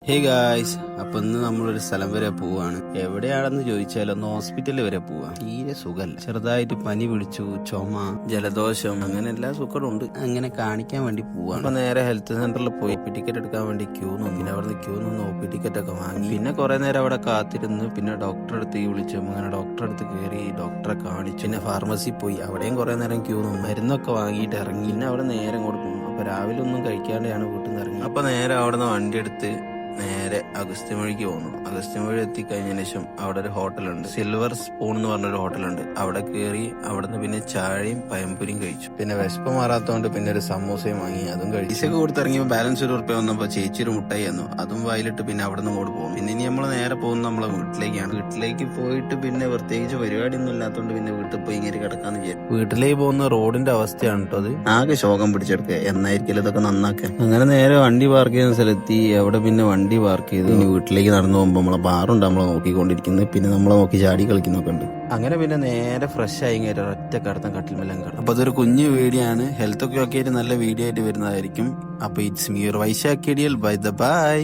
Hey guys, അപ്പൊ ഇന്ന് നമ്മളൊരു സ്ഥലം വരെ പോവാണ്. എവിടെയാണെന്ന് ചോദിച്ചാൽ ഒന്ന് ഹോസ്പിറ്റലിൽ വരെ പോവാ. തീരെ സുഖല്ല, ചെറുതായിട്ട് പനി പിടിച്ചു, ചുമ, ജലദോഷം, അങ്ങനെ എല്ലാ സുഖവും ഉണ്ട്. അങ്ങനെ കാണിക്കാൻ വേണ്ടി പോവാണ്. അപ്പൊ നേരെ ഹെൽത്ത് സെന്ററിൽ പോയി ടിക്കറ്റ് എടുക്കാൻ വേണ്ടി ക്യൂ നിന്നു. പിന്നെ അവിടെ ക്യൂ നിന്ന് ഒ ടിക്കറ്റ് ഒക്കെ വാങ്ങി. പിന്നെ കുറെ നേരം അവിടെ കാത്തിരുന്ന് പിന്നെ ഡോക്ടറെ അടുത്ത് വിളിച്ചു. അങ്ങനെ ഡോക്ടറെ അടുത്ത് കയറി ഡോക്ടറെ കാണിച്ചു. പിന്നെ ഫാർമസി പോയി, അവിടെയും കുറെ നേരം ക്യൂ നിന്നു. മരുന്നൊക്കെ വാങ്ങിയിട്ട് ഇറങ്ങി. പിന്നെ അവിടെ നേരം കൊടുക്കും. അപ്പൊ രാവിലെ ഒന്നും കഴിക്കാണ്ടാണ് വീട്ടിൽ നിന്ന് ഇറങ്ങി. അപ്പൊ നേരെ അവിടെ നിന്ന് വണ്ടി എടുത്ത് നേരെ അഗസ്ത്യമൊഴിക്ക് പോകുന്നു. അഗസ്ത്യമൊഴി എത്തിക്കഴിഞ്ഞതിന് ശേഷം അവിടെ ഒരു ഹോട്ടലുണ്ട്, സിൽവർ സ്പൂൺ എന്ന് പറഞ്ഞൊരു ഹോട്ടലുണ്ട്. അവിടെ കയറി അവിടുന്ന് പിന്നെ ചായയും പഴംപൊരിയും കഴിച്ചു. പിന്നെ വിശപ്പ് മാറാത്തോണ്ട് പിന്നെ ഒരു സമൂസയും വാങ്ങി, അതും കഴിച്ചു. പൈസയൊക്കെ കൊടുത്തിറങ്ങിയപ്പോൾ ബാലൻസ് ₹1 വന്നപ്പോൾ ചേച്ചി ഒരു മുട്ടായി തന്നു, അതും വായിലിട്ട് പിന്നെ അവിടെ നിന്ന് ഇങ്ങോട്ട് പോകും. പിന്നെ ഇനി നമ്മൾ നേരെ പോകുന്നത് നമ്മളെ വീട്ടിലേക്കാണ്. വീട്ടിലേക്ക് പോയിട്ട് പിന്നെ പ്രത്യേകിച്ച് പരിപാടിയൊന്നും ഇല്ലാത്തതുകൊണ്ട് പിന്നെ വീട്ടിൽ പോയി ഇങ്ങനെ കിടക്കാന്ന് വിചാരിച്ചു. വീട്ടിലേക്ക് പോകുന്ന റോഡിന്റെ അവസ്ഥയാണ് കേട്ടോ അത്. ആകെ ശോകം പിടിച്ചെടുക്കുക, എന്നായിരിക്കും ഇതൊക്കെ നന്നാക്കാൻ. അങ്ങനെ നേരെ വണ്ടി പാർക്ക് ചെയ്യുന്ന സ്ഥലത്തി. അവിടെ പിന്നെ വണ്ടി പാർക്ക് ചെയ്ത് ഇനി വീട്ടിലേക്ക് നടന്നു പോകുമ്പോൾ നമ്മളെ ബാറുണ്ട് നമ്മളെ നോക്കിക്കൊണ്ടിരിക്കുന്നത്. പിന്നെ നമ്മളെ നോക്കി ചാടി കളിക്കുന്നൊക്കെ ഉണ്ട്. അങ്ങനെ പിന്നെ നേരെ ഫ്രഷ് ആയി കയറി ഒറ്റ കടത്തം കട്ടിൽമെല്ലാം കിടക്കും. അപ്പൊ അതൊരു കുഞ്ഞു വീഡിയോ ആണ്, ഹെൽത്ത് ഒക്കെ ആയിട്ട് നല്ല വീഡിയോ ആയിട്ട് വരുന്നതായിരിക്കും. അപ്പൊ it's me your Vaishakh by.